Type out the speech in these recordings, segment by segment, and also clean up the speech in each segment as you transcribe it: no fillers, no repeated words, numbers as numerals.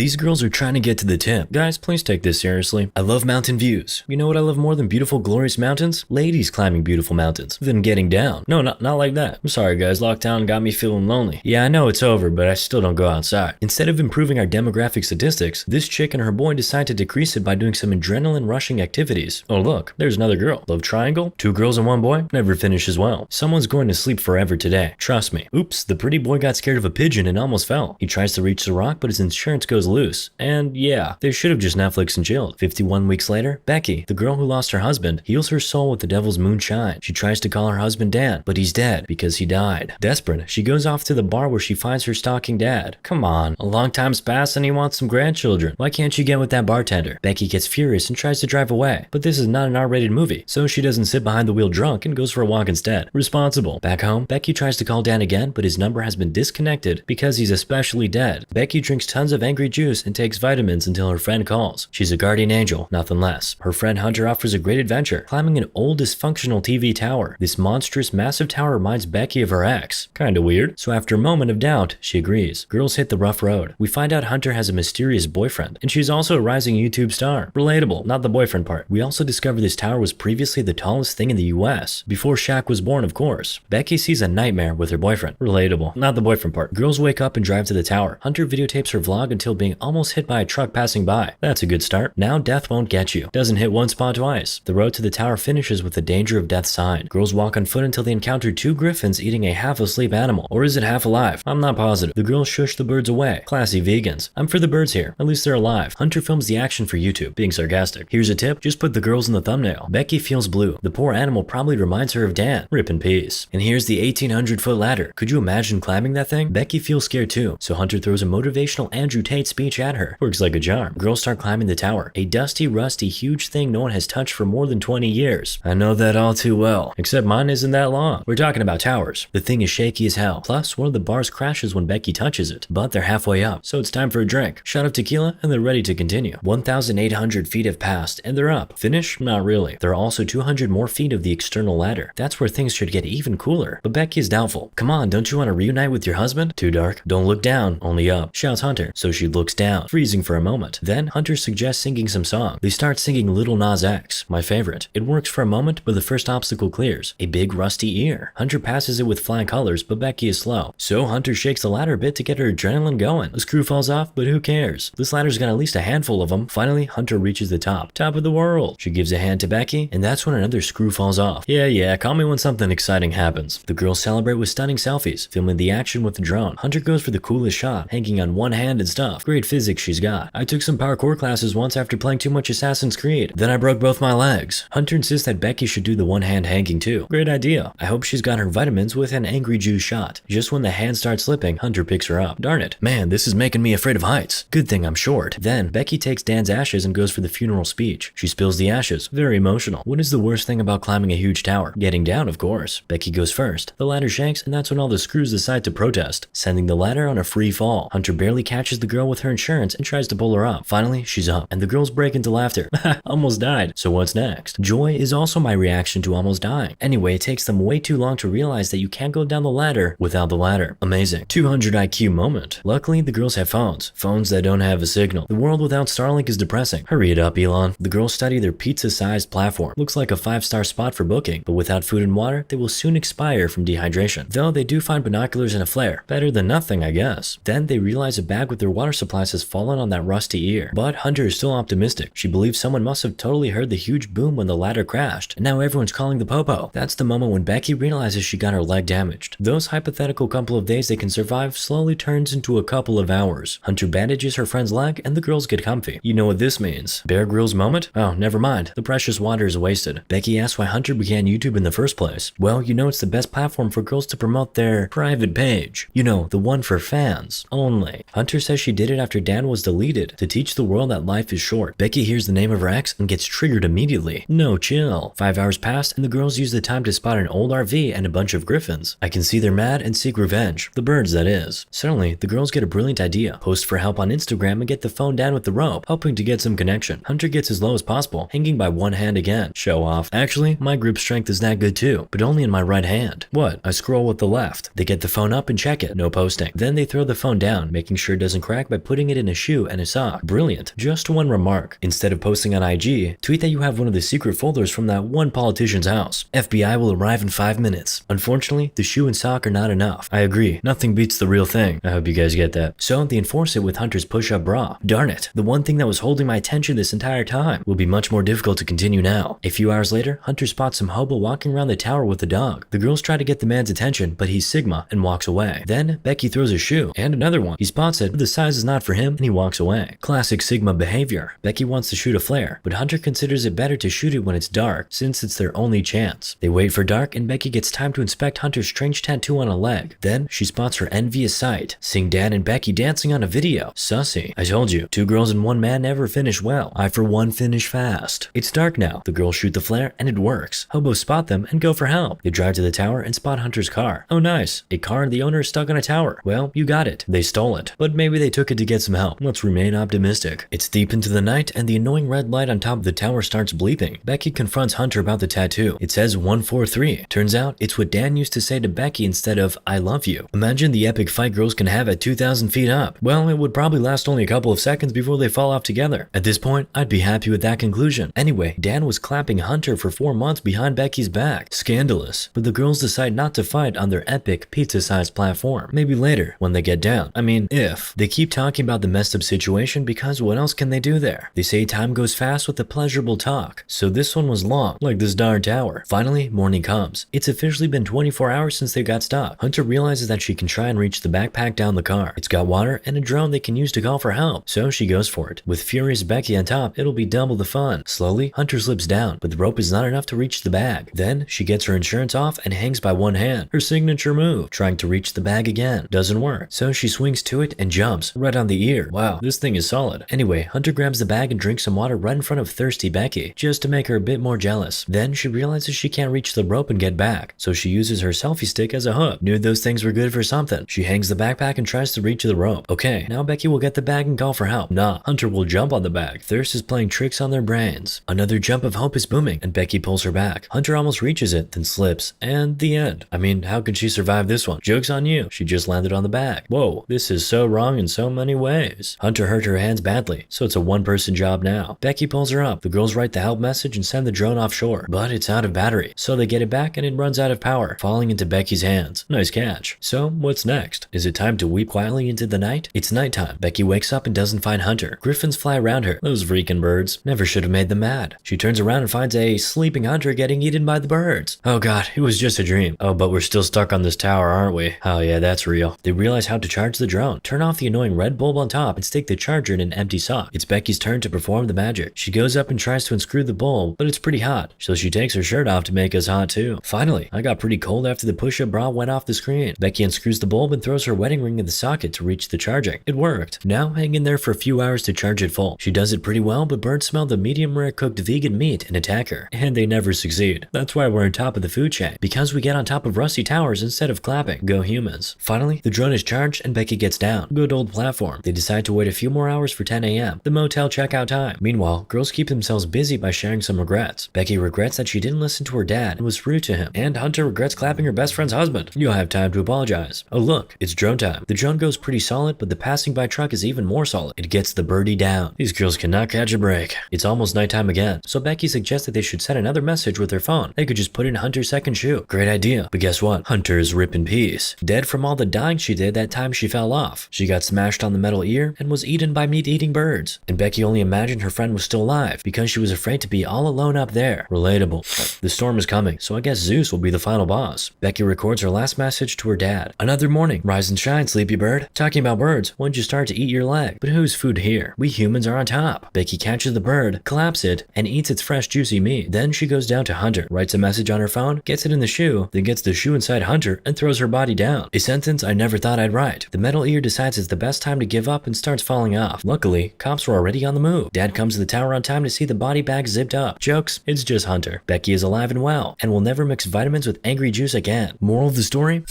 These girls are trying to get to the tip. Guys, please take this seriously. I love mountain views. You know what I love more than beautiful, glorious mountains? Ladies climbing beautiful mountains. Then getting down. No, not like that. I'm sorry guys, lockdown got me feeling lonely. Yeah, I know it's over, but I still don't go outside. Instead of improving our demographic statistics, this chick and her boy decide to decrease it by doing some adrenaline rushing activities. Oh look, there's another girl. Love triangle? 2 girls and 1 boy? Never finishes well. Someone's going to sleep forever today. Trust me. Oops, the pretty boy got scared of a pigeon and almost fell. He tries to reach the rock, but his insurance goes loose. And yeah, they should have just Netflix and chilled. 51 weeks later, Becky, the girl who lost her husband, heals her soul with the devil's moonshine. She tries to call her husband Dan, but he's dead because he died. Desperate, she goes off to the bar where she finds her stalking dad. Come on, a long time's passed and he wants some grandchildren. Why can't you get with that bartender? Becky gets furious and tries to drive away, but this is not an R-rated movie, so she doesn't sit behind the wheel drunk and goes for a walk instead. Responsible. Back home, Becky tries to call Dan again, but his number has been disconnected because he's especially dead. Becky drinks tons of angry juice and takes vitamins until her friend calls. She's a guardian angel, nothing less. Her friend Hunter offers a great adventure, climbing an old dysfunctional TV tower. This monstrous massive tower reminds Becky of her ex. Kinda weird. So after a moment of doubt, she agrees. Girls hit the rough road. We find out Hunter has a mysterious boyfriend, and she's also a rising YouTube star. Relatable, not the boyfriend part. We also discover this tower was previously the tallest thing in the US, before Shaq was born of course. Becky sees a nightmare with her boyfriend. Relatable, not the boyfriend part. Girls wake up and drive to the tower. Hunter videotapes her vlog until being almost hit by a truck passing by. That's a good start. Now death won't get you. Doesn't hit one spot twice. The road to the tower finishes with the danger of death sign. Girls walk on foot until they encounter 2 griffins eating a half-asleep animal. Or is it half alive? I'm not positive. The girls shush the birds away. Classy vegans. I'm for the birds here. At least they're alive. Hunter films the action for YouTube, being sarcastic. Here's a tip, just put the girls in the thumbnail. Becky feels blue. The poor animal probably reminds her of Dan. Rip in peace. And here's the 1,800-foot ladder. Could you imagine climbing that thing? Becky feels scared too, so Hunter throws a motivational Andrew Tate speech at her. Works like a charm. Girls start climbing the tower. A dusty, rusty, huge thing no one has touched for more than 20 years. I know that all too well. Except mine isn't that long. We're talking about towers. The thing is shaky as hell. Plus, one of the bars crashes when Becky touches it. But they're halfway up, so it's time for a drink. Shot of tequila, and they're ready to continue. 1,800 feet have passed, and they're up. Finish? Not really. There are also 200 more feet of the external ladder. That's where things should get even cooler. But Becky is doubtful. Come on, don't you want to reunite with your husband? Too dark. Don't look down, only up. Shouts Hunter, so she looks down, freezing for a moment. Then Hunter suggests singing some song. They start singing Little Nas X, my favorite. It works for a moment, but the first obstacle clears. A big rusty ear. Hunter passes it with flying colors, but Becky is slow. So Hunter shakes the ladder a bit to get her adrenaline going. The screw falls off, but who cares? This ladder's got at least a handful of them. Finally, Hunter reaches the top. Top of the world. She gives a hand to Becky, and that's when another screw falls off. Yeah, call me when something exciting happens. The girls celebrate with stunning selfies, filming the action with the drone. Hunter goes for the coolest shot, hanging on one hand and stuff. Great physics she's got. I took some parkour classes once after playing too much Assassin's Creed. Then I broke both my legs. Hunter insists that Becky should do the one hand hanging too. Great idea. I hope she's got her vitamins with an angry juice shot. Just when the hand starts slipping, Hunter picks her up. Darn it. Man, this is making me afraid of heights. Good thing I'm short. Then Becky takes Dan's ashes and goes for the funeral speech. She spills the ashes. Very emotional. What is the worst thing about climbing a huge tower? Getting down, of course. Becky goes first. The ladder shakes, and that's when all the screws decide to protest, sending the ladder on a free fall. Hunter barely catches the girl with her insurance and tries to pull her up. Finally, she's up, and the girls break into laughter. Almost died. So what's next? Joy is also my reaction to almost dying. Anyway, it takes them way too long to realize that you can't go down the ladder without the ladder. Amazing. 200 IQ moment. Luckily, the girls have phones. Phones that don't have a signal. The world without Starlink is depressing. Hurry it up, Elon. The girls study their pizza-sized platform. Looks like a 5-star spot for booking, but without food and water, they will soon expire from dehydration. Though they do find binoculars and a flare. Better than nothing, I guess. Then they realize a bag with their water supplies has fallen on that rusty ear. But Hunter is still optimistic. She believes someone must have totally heard the huge boom when the ladder crashed, and now everyone's calling the popo. That's the moment when Becky realizes she got her leg damaged. Those hypothetical couple of days they can survive slowly turns into a couple of hours. Hunter bandages her friend's leg, and the girls get comfy. You know what this means. Bear Grylls moment? Oh, never mind. The precious water is wasted. Becky asks why Hunter began YouTube in the first place. Well, you know it's the best platform for girls to promote their private page. You know, the one for fans only. Hunter says she did it after Dan was deleted, to teach the world that life is short. Becky hears the name of her ex and gets triggered immediately. No chill. 5 hours pass, and the girls use the time to spot an old RV and a bunch of griffins. I can see they're mad and seek revenge. The birds, that is. Suddenly, the girls get a brilliant idea. Post for help on Instagram and get the phone down with the rope, hoping to get some connection. Hunter gets as low as possible, hanging by one hand again. Show off. Actually, my grip strength is that good too, but only in my right hand. What? I scroll with the left. They get the phone up and check it. No posting. Then they throw the phone down, making sure it doesn't crack by putting it in a shoe and a sock. Brilliant. Just one remark. Instead of posting on IG, tweet that you have one of the secret folders from that one politician's house. FBI will arrive in 5 minutes. Unfortunately, the shoe and sock are not enough. I agree. Nothing beats the real thing. I hope you guys get that. So they enforce it with Hunter's push-up bra. Darn it. The one thing that was holding my attention this entire time will be much more difficult to continue now. A few hours later, Hunter spots some hobo walking around the tower with a dog. The girls try to get the man's attention, but he's Sigma and walks away. Then Becky throws a shoe and another one. He spots it, but the size is not for him and he walks away. Classic Sigma behavior. Becky wants to shoot a flare, but Hunter considers it better to shoot it when it's dark, since it's their only chance. They wait for dark and Becky gets time to inspect Hunter's strange tattoo on a leg. Then she spots her envious sight, seeing Dan and Becky dancing on a video. Sussy. I told you, 2 girls and 1 man never finish well. I for one finish fast. It's dark now. The girls shoot the flare and it works. Hobos spot them and go for help. They drive to the tower and spot Hunter's car. Oh nice, a car and the owner is stuck on a tower. Well, you got it. They stole it. But maybe they took it to get some help. Let's remain optimistic. It's deep into the night and the annoying red light on top of the tower starts bleeping. Becky confronts Hunter about the tattoo. It says 143. Turns out it's what Dan used to say to Becky instead of I love you. Imagine the epic fight girls can have at 2,000 feet up. Well, it would probably last only a couple of seconds before they fall off together. At this point, I'd be happy with that conclusion. Anyway, Dan was clapping Hunter for 4 months behind Becky's back. Scandalous. But the girls decide not to fight on their epic pizza-sized platform. Maybe later, when they get down. I mean, if. They keep talking about the messed up situation because what else can they do there? They say time goes fast with the pleasurable talk. So this one was long, like this darn tower. Finally, morning comes. It's officially been 24 hours since they got stuck. Hunter realizes that she can try and reach the backpack down the car. It's got water and a drone they can use to call for help. So she goes for it. With furious Becky on top, it'll be double the fun. Slowly, Hunter slips down, but the rope is not enough to reach the bag. Then she gets her insurance off and hangs by one hand. Her signature move, trying to reach the bag again. Doesn't work. So she swings to it and jumps right on the ear. Wow, this thing is solid. Anyway, Hunter grabs the bag and drinks some water right in front of thirsty Becky, just to make her a bit more jealous. Then she realizes she can't reach the rope and get back, so she uses her selfie stick as a hook. Knew those things were good for something. She hangs the backpack and tries to reach the rope. Okay, now Becky will get the bag and call for help. Nah, Hunter will jump on the bag. Thirst is playing tricks on their brains. Another jump of hope is booming, and Becky pulls her back. Hunter almost reaches it, then slips, and the end. I mean, how could she survive this one? Joke's on you. She just landed on the bag. Whoa, this is so wrong in so many ways. Hunter hurt her hands badly, so it's a one-person job now. Becky pulls her up. The girls write the help message and send the drone offshore, but it's out of battery, so they get it back and it runs out of power, falling into Becky's hands. Nice catch. So, what's next? Is it time to weep quietly into the night? It's nighttime. Becky wakes up and doesn't find Hunter. Griffins fly around her. Those freaking birds. Never should have made them mad. She turns around and finds a sleeping Hunter getting eaten by the birds. Oh god, it was just a dream. Oh, but we're still stuck on this tower, aren't we? Oh yeah, that's real. They realize how to charge the drone. Turn off the annoying red bulb on top and stick the charger in an empty sock. It's Becky's turn to perform the magic. She goes up and tries to unscrew the bulb, but it's pretty hot, so she takes her shirt off to make us hot too. Finally, I got pretty cold after the push-up bra went off the screen. Becky unscrews the bulb and throws her wedding ring in the socket to reach the charging. It worked. Now hang in there for a few hours to charge it full. She does it pretty well, but birds smell the medium rare cooked vegan meat and attack her. And they never succeed. That's why we're on top of the food chain. Because we get on top of rusty towers instead of clapping. Go humans. Finally, the drone is charged and Becky gets down. Good old platform. They decide to wait a few more hours for 10 a.m. the motel checkout time. Meanwhile, girls keep themselves busy by sharing some regrets. Becky regrets that she didn't listen to her dad and was rude to him. And Hunter regrets clapping her best friend's husband. You'll have time to apologize. Oh look, it's drone time. The drone goes pretty solid, but the passing by truck is even more solid. It gets the birdie down. These girls cannot catch a break. It's almost nighttime again, so Becky suggests that they should send another message with their phone. They could just put in Hunter's second shoe. Great idea. But guess what? Hunter's rip in peace. Dead from all the dying she did that time she fell off. She got smashed on the metal ear and was eaten by meat-eating birds. And Becky only imagined her friend was still alive because she was afraid to be all alone up there. Relatable. The storm is coming, so I guess Zeus will be the final boss. Becky records her last message to her dad. Another morning. Rise and shine, sleepy bird. Talking about birds, when'd you start to eat your leg? But whose food here? We humans are on top. Becky catches the bird, claps it, and eats its fresh juicy meat. Then she goes down to Hunter, writes a message on her phone, gets it in the shoe, then gets the shoe inside Hunter and throws her body down. A sentence I never thought I'd write. The metal ear decides it's the best time to give up and starts falling off. Luckily, cops were already on the move. Dad comes to the tower on time to see the body bag zipped up. Jokes, it's just Hunter. Becky is alive and well, and will never mix vitamins with angry juice again. Moral of the story?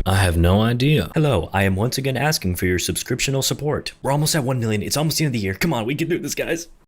I have no idea. Hello, I am once again asking for your subscriptional support. We're almost at 1 million. It's almost the end of the year. Come on, we can do this, guys.